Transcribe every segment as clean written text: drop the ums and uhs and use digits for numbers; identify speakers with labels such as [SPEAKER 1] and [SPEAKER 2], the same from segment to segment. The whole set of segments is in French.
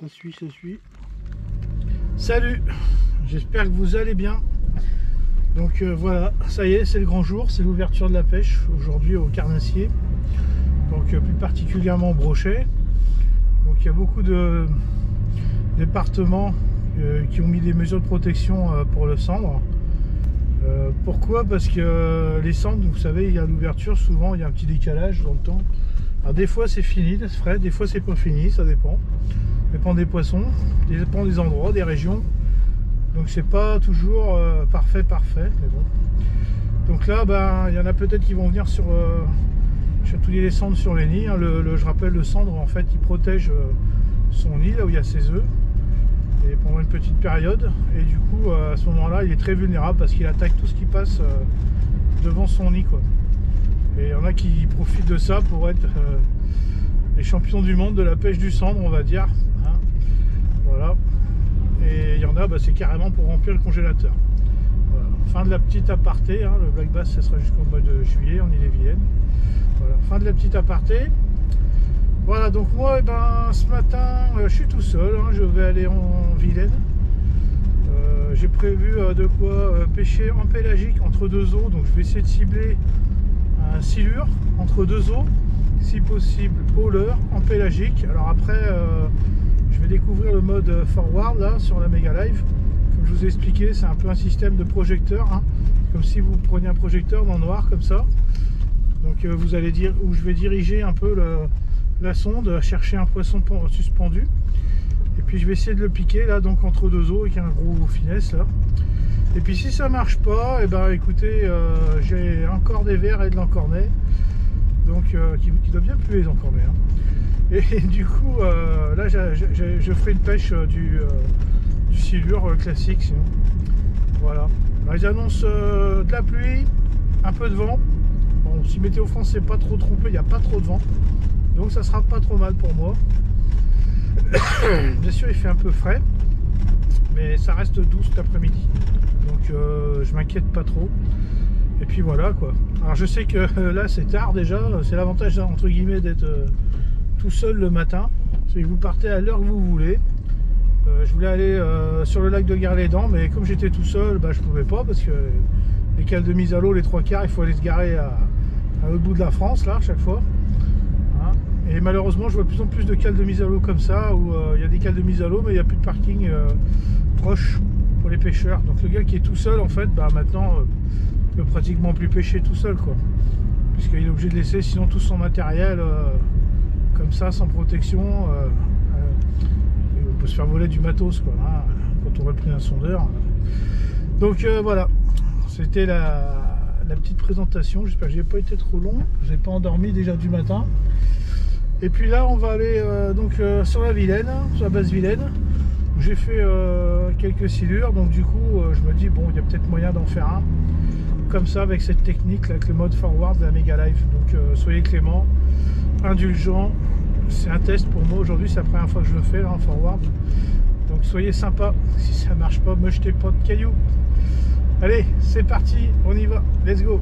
[SPEAKER 1] Ça suit. Salut, j'espère que vous allez bien. Donc voilà, ça y est, c'est le grand jour, c'est l'ouverture de la pêche aujourd'hui au Carnassier. Donc plus particulièrement au Brochet. Donc il y a beaucoup de départements qui ont mis des mesures de protection pour le sandre. Pourquoi? Parce que les cendres, vous savez, il y a l'ouverture, souvent il y a un petit décalage dans le temps. Alors des fois c'est fini, c'est frais, des fois c'est pas fini, ça dépend. Ça dépend des poissons, ça dépend des endroits, des régions. Donc c'est pas toujours parfait, mais bon. Donc là, ben, il y en a peut-être qui vont venir sur chatouiller les cendres sur les nids. Hein. Je rappelle, le cendre, en fait, il protège son nid, là où il y a ses œufs, et pendant une petite période. Et du coup, à ce moment-là, il est très vulnérable parce qu'il attaque tout ce qui passe devant son nid, quoi. Et il y en a qui profitent de ça pour être les champions du monde de la pêche du cendre, on va dire. Hein. Voilà. Et il y en a, bah, c'est carrément pour remplir le congélateur. Voilà. Fin de la petite aparté, hein. Le black bass ça sera jusqu'au mois de juillet en Ille-et-Vilaine. Voilà. Fin de la petite aparté. Voilà, donc moi, ce matin, je suis tout seul, hein. Je vais aller en Vilaine. J'ai prévu de quoi pêcher en pélagique entre deux eaux, donc je vais essayer de cibler un silure entre deux eaux, si possible au leurre en pélagique. Alors après, je vais découvrir le mode forward là sur la Mega Live. Comme je vous ai expliqué, c'est un peu un système de projecteur, hein, comme si vous preniez un projecteur dans le noir comme ça. Donc vous allez dire où je vais diriger un peu la sonde, chercher un poisson suspendu. Et puis je vais essayer de le piquer là, donc entre deux eaux avec un gros finesse là. Et puis si ça marche pas, et ben écoutez, j'ai encore des verres et de l'encornet, donc qui doit bien puer les encornets. Hein. Et du coup, là je ferai une pêche du silure classique sinon. Voilà. Alors, ils annoncent de la pluie, un peu de vent. Bon, si Météo France c'est pas trop trompé, il n'y a pas trop de vent, donc ça sera pas trop mal pour moi. Bien sûr, il fait un peu frais, mais ça reste doux cet après-midi, donc je m'inquiète pas trop. Et puis voilà quoi. Alors je sais que là c'est tard déjà, c'est l'avantage entre guillemets d'être tout seul le matin, c'est que vous partez à l'heure que vous voulez. Je voulais aller sur le lac de Guerre-les-Dents, mais comme j'étais tout seul, je pouvais pas parce que les cales de mise à l'eau, les trois quarts, il faut aller se garer à l'autre bout de la France là, chaque fois. Et malheureusement, je vois de plus en plus de cales de mise à l'eau comme ça, où il y a des cales de mise à l'eau, mais il n'y a plus de parking proche pour les pêcheurs. Donc le gars qui est tout seul, en fait, maintenant, ne peut pratiquement plus pêcher tout seul, quoi. Puisqu'il est obligé de laisser sinon tout son matériel comme ça, sans protection. On peut se faire voler du matos, quoi, hein, quand on aurait pris un sondeur. Donc voilà, c'était la petite présentation. J'espère que j'ai pas été trop long. Je n'ai pas endormi déjà du matin. Et puis là, on va aller sur la Vilaine, sur la base Vilaine. J'ai fait quelques silures, donc du coup, je me dis, bon, il y a peut-être moyen d'en faire un. Comme ça, avec cette technique, là, avec le mode forward de la Mega Live. Donc soyez clément, indulgent. C'est un test pour moi aujourd'hui, c'est la première fois que je le fais là, en forward. Donc soyez sympa. Si ça marche pas, me jetez pas de cailloux. Allez, c'est parti, on y va, let's go.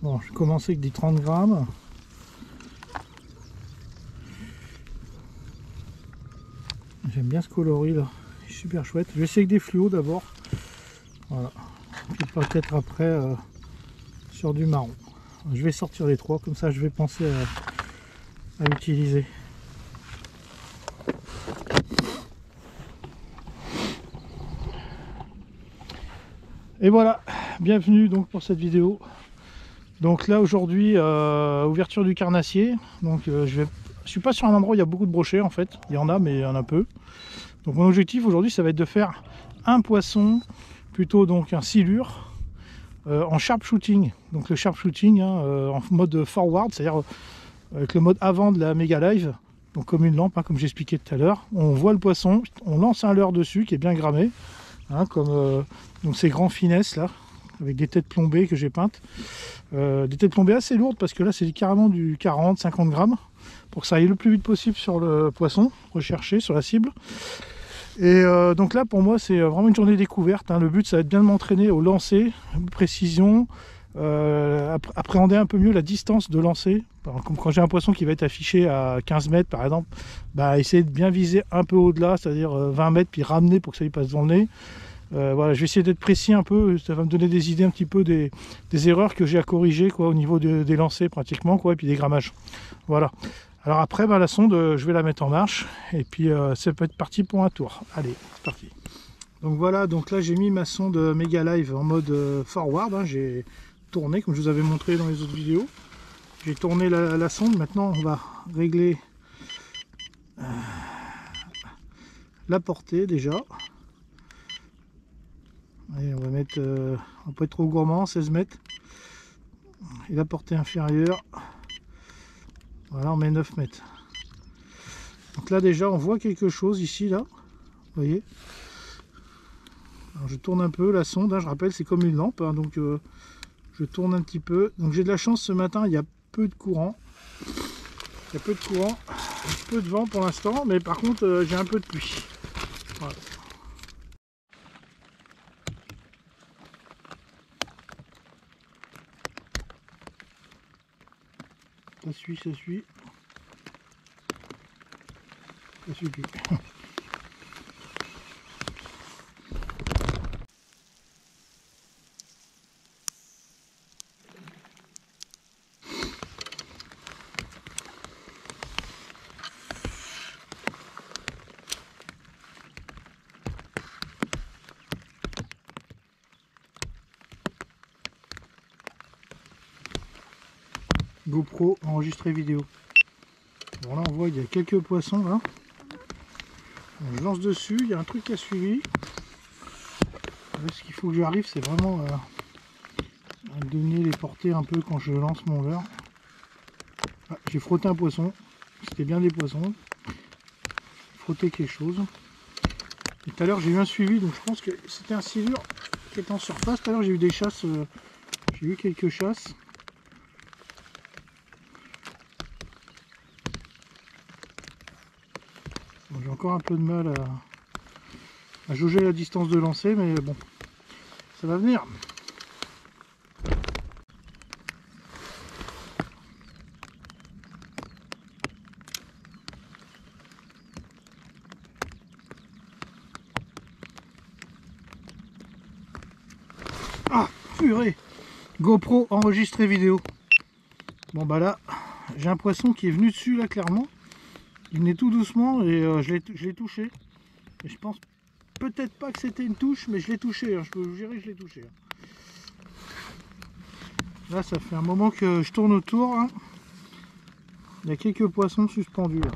[SPEAKER 1] Bon, je vais commencer avec des 30 grammes. J'aime bien ce coloris là, c'est super chouette. Je vais essayer avec des fluos d'abord. Voilà. Puis peut-être après sur du marron. Je vais sortir les trois, comme ça je vais penser à l'utiliser. Et voilà, bienvenue donc pour cette vidéo. Donc là aujourd'hui, ouverture du Carnassier. Donc je suis pas sur un endroit où il y a beaucoup de brochets en fait. Il y en a, mais il y en a peu. Donc mon objectif aujourd'hui, ça va être de faire un poisson, plutôt donc un silure, en sharpshooting. Donc le sharpshooting, hein, en mode forward, c'est-à-dire avec le mode avant de la Mega Live. donc comme une lampe, hein, comme j'expliquais tout à l'heure. On voit le poisson, on lance un leurre dessus qui est bien grammé, hein, comme donc ces grands finesses là, avec des têtes plombées que j'ai peintes. Des têtes plombées assez lourdes parce que là c'est carrément du 40-50 grammes pour que ça aille le plus vite possible sur le poisson recherché, sur la cible. Et donc là pour moi c'est vraiment une journée découverte, hein. Le but ça va être bien de m'entraîner au lancer, précision, appréhender un peu mieux la distance de lancer. Comme quand j'ai un poisson qui va être affiché à 15 mètres par exemple, bah, essayer de bien viser un peu au-delà, c'est-à-dire 20 mètres, puis ramener pour que ça lui passe dans le nez. Voilà, je vais essayer d'être précis un peu, ça va me donner des idées un petit peu des erreurs que j'ai à corriger quoi, au niveau des lancers pratiquement, quoi, et puis des grammages. Voilà. Alors après, bah, la sonde, je vais la mettre en marche, et puis ça peut être parti pour un tour. Allez, c'est parti. Donc voilà, donc là j'ai mis ma sonde Mega Live en mode forward, hein. J'ai tourné comme je vous avais montré dans les autres vidéos. J'ai tourné la sonde, maintenant on va régler la portée déjà. Allez, on va mettre, on peut être trop gourmand, 16 mètres. Et la portée inférieure, voilà, on met 9 mètres. Donc là déjà on voit quelque chose ici, là, vous voyez. Alors, je tourne un peu la sonde, hein, je rappelle c'est comme une lampe, hein, donc je tourne un petit peu. Donc j'ai de la chance ce matin, il y a peu de courant. Il y a peu de courant, peu de vent pour l'instant, mais par contre j'ai un peu de pluie. Voilà. Ça suit, ça suit. Ça suit plus. GoPro enregistré vidéo. Bon là on voit il y a quelques poissons là. Donc, je lance dessus, il y a un truc qui a suivi. Là, ce qu'il faut que j'arrive c'est vraiment à donner les portées un peu quand je lance mon leurre. Ah, j'ai frotté un poisson, c'était bien des poissons. Frotter quelque chose. Et tout à l'heure j'ai eu un suivi, donc je pense que c'était un silure qui est en surface. Tout à l'heure j'ai eu des chasses, j'ai eu quelques chasses. Bon, j'ai encore un peu de mal à jauger la distance de lancer, mais bon, ça va venir. Ah, purée! GoPro enregistré vidéo. Bon bah là, j'ai un poisson qui est venu dessus là clairement. Il venait tout doucement et je l'ai touché. Et je pense peut-être pas que c'était une touche, mais je l'ai touché, hein. Je peux vous jurer que je l'ai touché. Là ça fait un moment que je tourne autour, hein. Il y a quelques poissons suspendus là.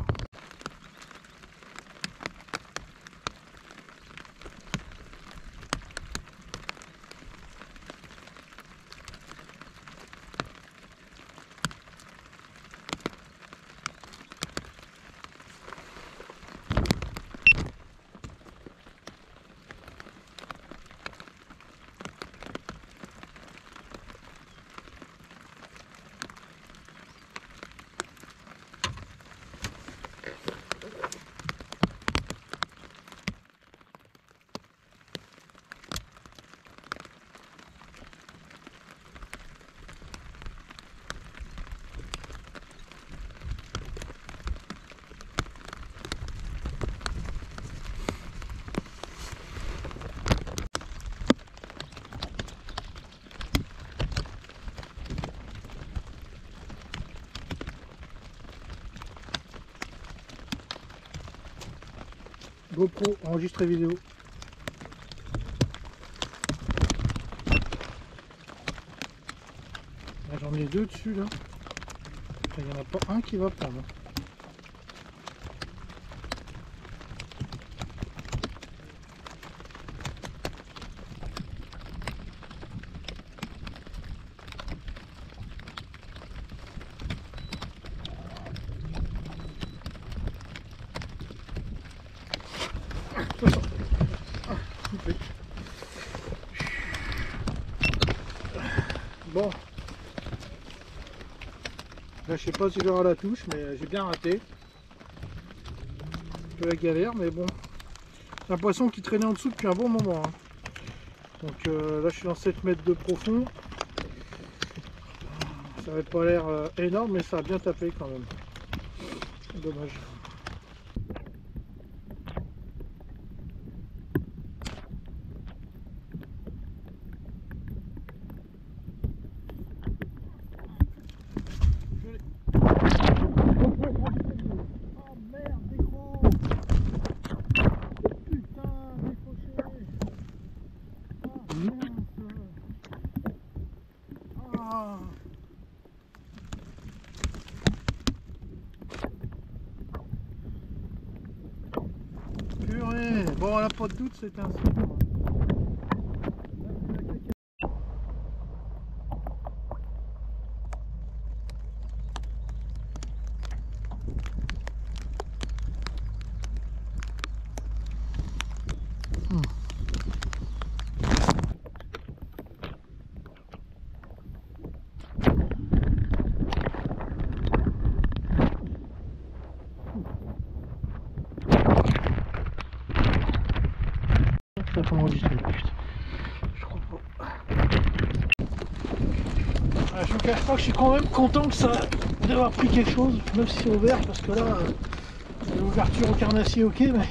[SPEAKER 1] GoPro enregistré vidéo. J'en ai deux dessus là. Il n'y en a pas un qui va prendre. Bon. Là, je sais pas si j'aurai la touche, mais j'ai bien raté. Un peu la galère, mais bon. C'est un poisson qui traînait en dessous depuis un bon moment. Hein. Donc là, je suis dans 7 mètres de profond. Ça n'avait pas l'air énorme, mais ça a bien tapé quand même. Dommage. Purée. Bon, elle n'a pas de doute, c'est un saumon. Ça faut enregistrer, putain. Je crois pas. Je vous cache pas que je suis quand même content que ça d'avoir pris quelque chose, même si c'est ouvert, parce que là, l'ouverture au carnassier, ok, mais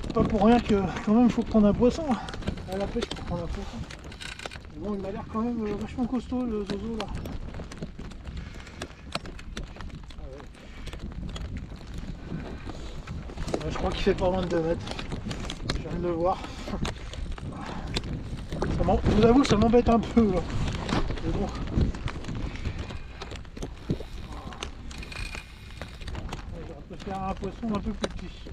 [SPEAKER 1] c'est pas pour rien que quand même il faut prendre un poisson. À la pêche pour prendre un poisson. Mais bon, il m'a l'air quand même vachement costaud le zozo là. Je crois qu'il fait pas moins de 2 mètres. Je viens de le voir. Je vous avoue que ça m'embête un peu là. Mais bon. J'aurais pu faire un poisson un peu plus petit.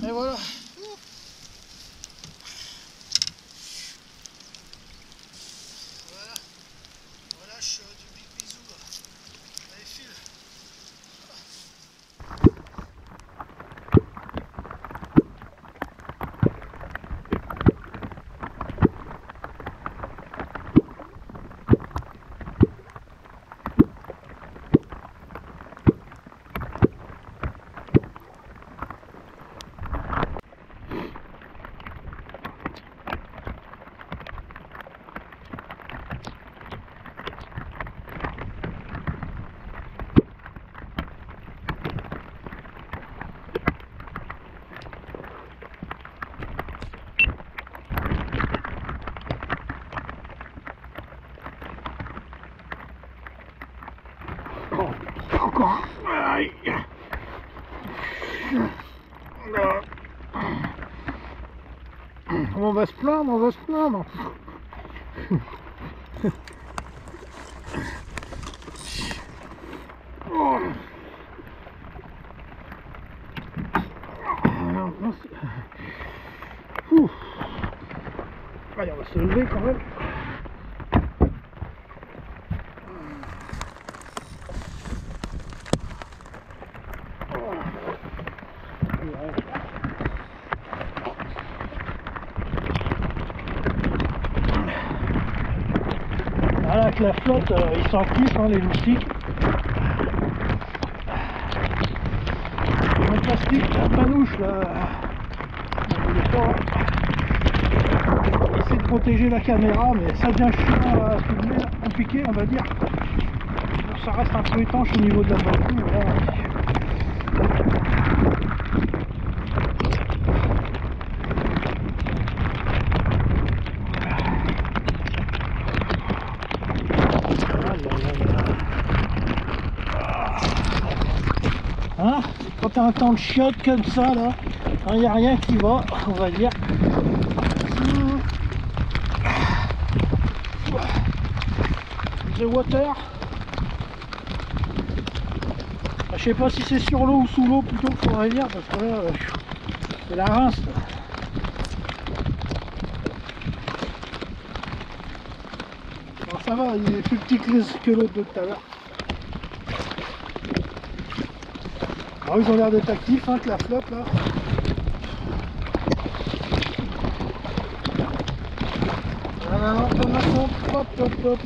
[SPEAKER 1] Et voilà. Voilà. Voilà, je suis du big bisou là. Allez, file. Encore. Aïe. On va se plaindre, on va se plaindre. Oh. Allez, on va se lever quand même. Voilà, avec la flotte, ils s'en kiffent, hein, les loustiques. En plastique, la panouche, là, on voulait pas essayer de protéger la caméra, mais ça devient chiant à filmer, compliqué, on va dire. Ça reste un peu étanche au niveau de la voiture. Voilà. Hein, quand t'as un temps de chiotte comme ça là, il n'y a rien qui va, on va dire. The water. Je sais pas si c'est sur l'eau ou sous l'eau plutôt qu'il faudrait dire, parce que là, c'est la rince. Alors ça va, il est plus petit que l'autre de tout à l'heure. Alors ils ont l'air d'être actifs, hein, que la flotte là. Voilà, hop, hop, hop.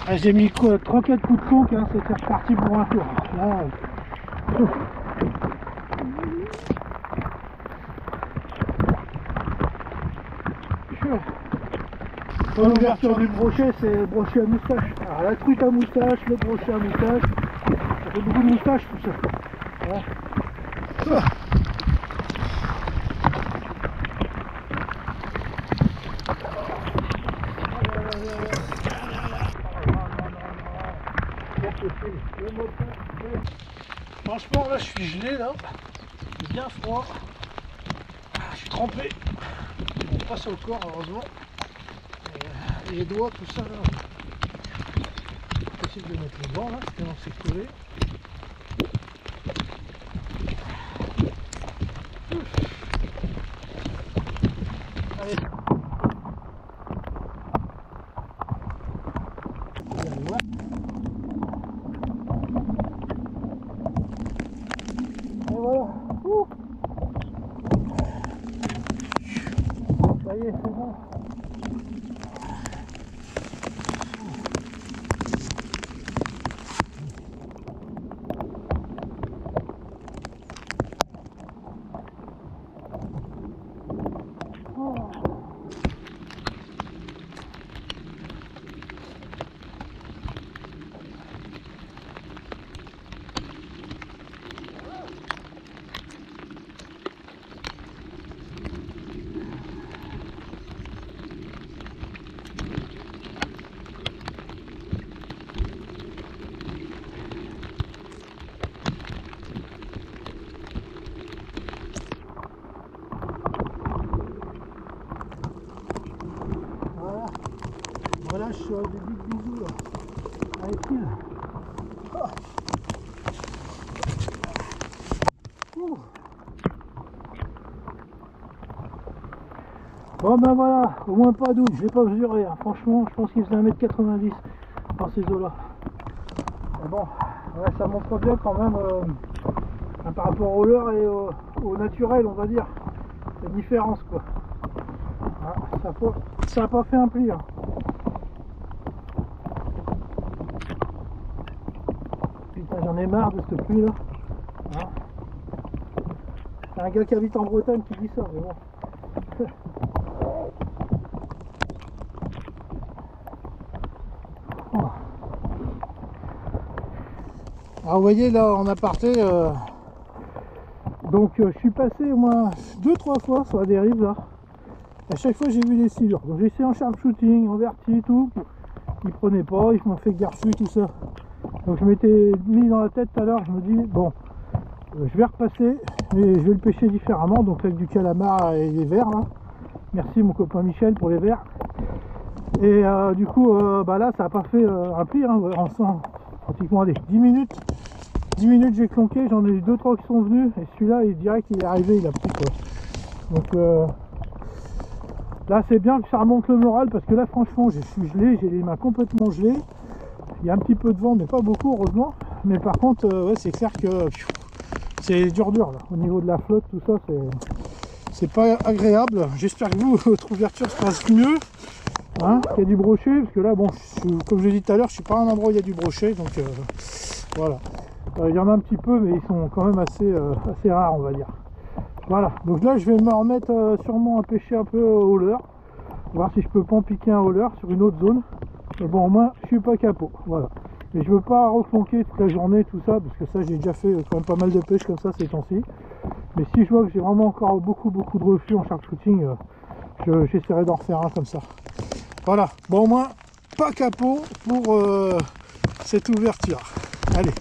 [SPEAKER 1] Ah, j'ai mis 3-4 coups de conque, hein, c'était reparti pour un tour. Là, l'ouverture du brochet, c'est le brochet à moustache. Alors la truite à moustache, le brochet à moustache, ça fait beaucoup de moustaches tout ça. Voilà. Franchement là je suis gelé là, c'est bien froid, je suis trempé, on passe au corps heureusement, et les doigts tout ça là, c'est possible de mettre les gants là, sinon c'est collé. Allez. Et voilà. Ça y est, c'est bon. Voilà, je suis des big bisous là, avec fil. Oh. Bon ben voilà, au moins pas d'août, je l'ai pas mesuré, hein. Franchement je pense qu'il faisait 1m90 dans ces eaux là. Mais bon, ouais, ça montre bien quand même par rapport au leurre et au naturel on va dire, la différence quoi. Ah, ça n'a pas fait un pli. Hein. Putain, j'en ai marre de cette pluie là. Hein, c'est un gars qui habite en Bretagne qui dit ça, mais bon. Alors vous voyez là en aparté, donc je suis passé au moins 2-3 fois sur la dérive là. À chaque fois j'ai vu des silures. Donc j'ai essayé en sharpshooting, en verti, tout. Ils prenaient pas, ils m'ont fait garfu, tout ça. Donc je m'étais mis dans la tête tout à l'heure, je me dis bon, je vais repasser, mais je vais le pêcher différemment, donc avec du calamar et des verres là. Merci mon copain Michel pour les verres. Et du coup, bah là ça n'a pas fait un pli, hein, en pratiquement allez, 10 minutes. 10 minutes j'ai clonqué, j'en ai eu 2-3 qui sont venus, et celui-là il dirait qu'il est arrivé, il a pris quoi. Donc là c'est bien que ça remonte le moral, parce que là franchement je suis gelé, j'ai les mains complètement gelées. Il y a un petit peu de vent mais pas beaucoup heureusement. Mais par contre ouais, c'est clair que c'est dur là. Au niveau de la flotte tout ça c'est pas agréable. J'espère que vous, votre ouverture se passe mieux. Hein, qu'il y a du brochet, parce que là bon, comme je l'ai dit tout à l'heure, je suis pas à un endroit où il y a du brochet, donc voilà. Il y en a un petit peu mais ils sont quand même assez rares on va dire. Voilà, donc là je vais me remettre sûrement à pêcher un peu au leurre, voir si je peux pas en piquer un au leurre sur une autre zone. Mais bon, au moins je suis pas capot, voilà. Mais je veux pas reflanquer toute la journée tout ça, parce que ça j'ai déjà fait quand même pas mal de pêche comme ça ces temps-ci. Mais si je vois que j'ai vraiment encore beaucoup de reflux en sharpshooting, j'essaierai d'en refaire un comme ça. Voilà, bon au moins pas capot pour cette ouverture. Allez.